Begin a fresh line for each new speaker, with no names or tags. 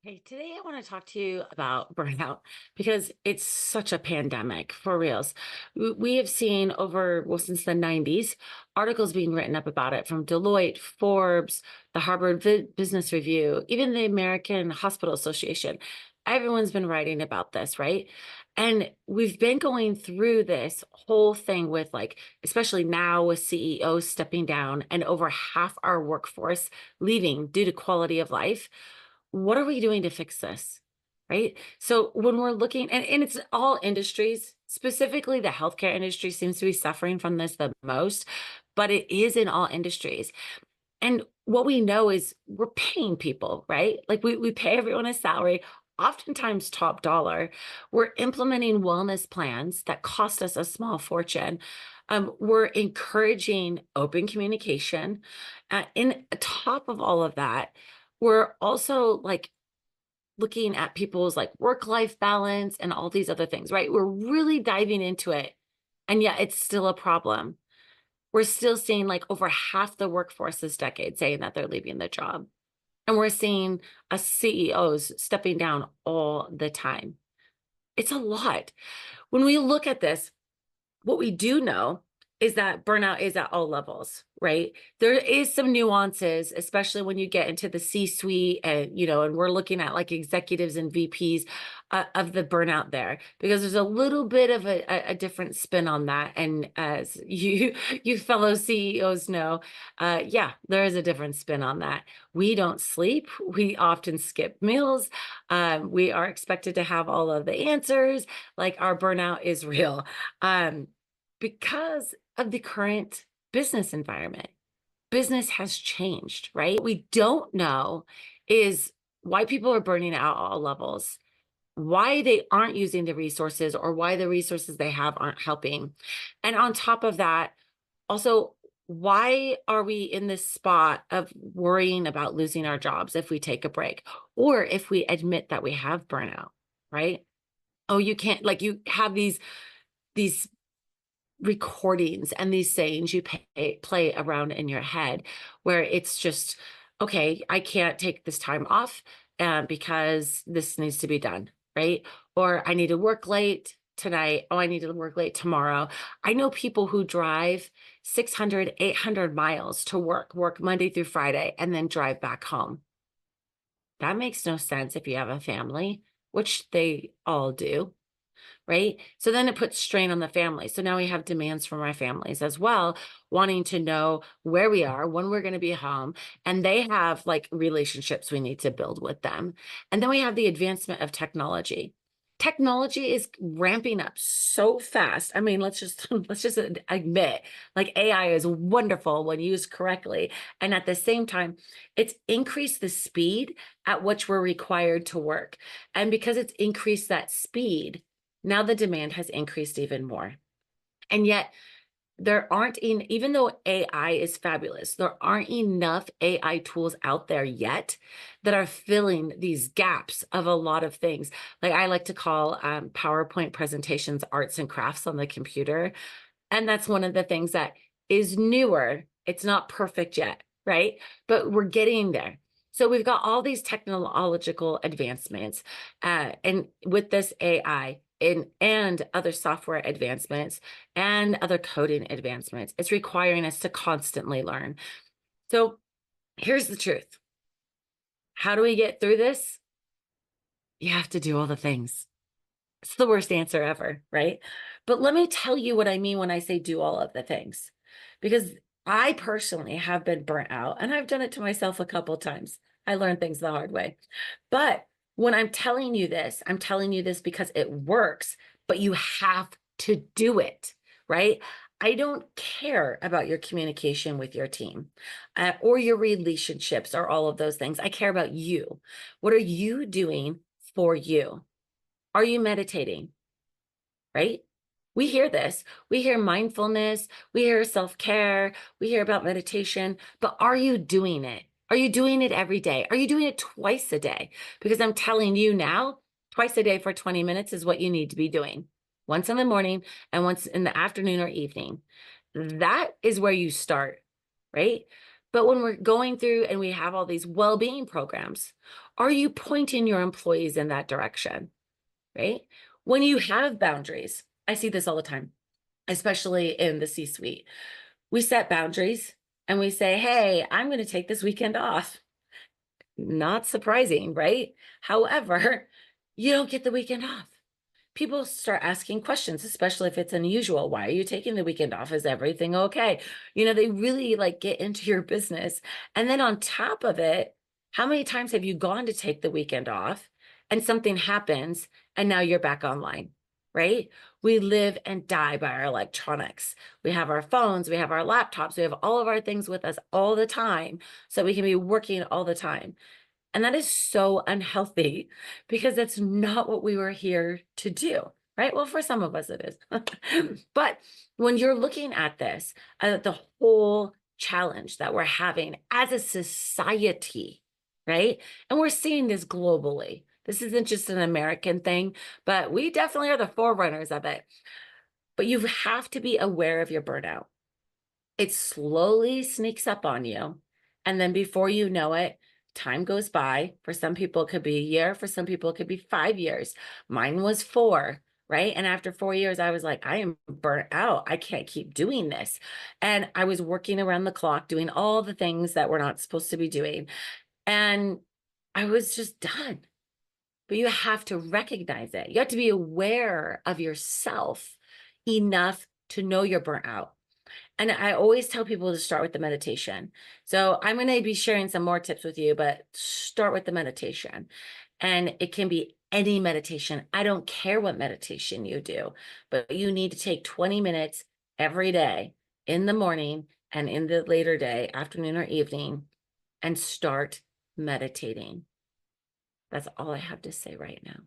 Hey, today I want to talk to you about burnout because it's such a pandemic for reals. We have seen since the 90s, articles being written up about it from Deloitte, Forbes, the Harvard Business Review, even the American Hospital Association. Everyone's been writing about this, right? And we've been going through this whole thing with especially now with CEOs stepping down and over half our workforce leaving due to quality of life. What are we doing to fix this? Right. So when we're looking, and it's all industries, specifically the healthcare industry seems to be suffering from this the most, but it is in all industries. And what we know is we're paying people, right? Like we pay everyone a salary, oftentimes top dollar. We're implementing wellness plans that cost us a small fortune. We're encouraging open communication. In top of all of that, we're also looking at people's work-life balance and all these other things, right? We're really diving into it. And yet it's still a problem. We're still seeing over half the workforce this decade saying that they're leaving the job. And we're seeing CEOs stepping down all the time. It's a lot. When we look at this, what we do know is that burnout is at all levels, right? There is some nuances, especially when you get into the C-suite and we're looking at executives and VPs of the burnout there, because there's a little bit of a different spin on that. And as you fellow CEOs know, yeah, there is a different spin on that. We don't sleep. We often skip meals. We are expected to have all of the answers. Like our burnout is real. Because of the current business environment. Business has changed, right? What we don't know is why people are burning out at all levels, why they aren't using the resources, or why the resources they have aren't helping. And on top of that, also, why are we in this spot of worrying about losing our jobs if we take a break or if we admit that we have burnout, right? Oh, you can't, you have these recordings and these sayings you play around in your head where it's just, okay, I can't take this time off because this needs to be done, right? Or I need to work late tonight. Oh, I need to work late tomorrow. I know people who drive 600, 800 miles to work Monday through Friday, and then drive back home. That makes no sense if you have a family, which they all do, right? So then it puts strain on the family. So now we have demands from our families as well, wanting to know where we are, when we're going to be home. And they have relationships we need to build with them. And then we have the advancement of technology. Technology is ramping up so fast. I mean, let's just admit, AI is wonderful when used correctly. And at the same time, it's increased the speed at which we're required to work. And because it's increased that speed, now the demand has increased even more. And yet there aren't, even though AI is fabulous, there aren't enough AI tools out there yet that are filling these gaps of a lot of things. Like I like to call PowerPoint presentations arts and crafts on the computer. And that's one of the things that is newer. It's not perfect yet, right? But we're getting there. So we've got all these technological advancements, and with this AI and other software advancements and other coding advancements, it's requiring us to constantly learn. So here's the truth. How do we get through this? You have to do all the things. It's the worst answer ever, right? But let me tell you what I mean when I say do all of the things, because I personally have been burnt out, and I've done it to myself a couple of times. I learned things the hard way. But when I'm telling you this, I'm telling you this because it works, but you have to do it, right? I don't care about your communication with your team or your relationships or all of those things. I care about you. What are you doing for you? Are you meditating? Right? We hear this. We hear mindfulness. We hear self-care. We hear about meditation. But are you doing it? Are you doing it every day? Are you doing it twice a day? Because I'm telling you now, twice a day for 20 minutes is what you need to be doing. Once in the morning and once in the afternoon or evening. That is where you start, right? But when we're going through and we have all these well-being programs, are you pointing your employees in that direction, right? When you have boundaries, I see this all the time, especially in the C-suite. We set boundaries and we say, hey, I'm going to take this weekend off. Not surprising, right? However, you don't get the weekend off. People start asking questions, especially if it's unusual. Why are you taking the weekend off? Is everything okay? They really like get into your business. And then on top of it, how many times have you gone to take the weekend off and something happens and now you're back online, right? We live and die by our electronics. We have our phones, we have our laptops, we have all of our things with us all the time. So we can be working all the time. And that is so unhealthy because that's not what we were here to do, right? Well, for some of us it is. But when you're looking at this, the whole challenge that we're having as a society, right? And we're seeing this globally. This isn't just an American thing, but we definitely are the forerunners of it. But you have to be aware of your burnout. It slowly sneaks up on you. And then before you know it, time goes by. For some people, it could be a year. For some people, it could be 5 years. Mine was 4, right? And after 4 years, I was like, I am burnt out. I can't keep doing this. And I was working around the clock, doing all the things that we're not supposed to be doing. And I was just done. But you have to recognize it. You have to be aware of yourself enough to know you're burnt out. And I always tell people to start with the meditation. So I'm going to be sharing some more tips with you, but start with the meditation. And it can be any meditation. I don't care what meditation you do, but you need to take 20 minutes every day in the morning and in the later day, afternoon or evening, and start meditating. That's all I have to say right now.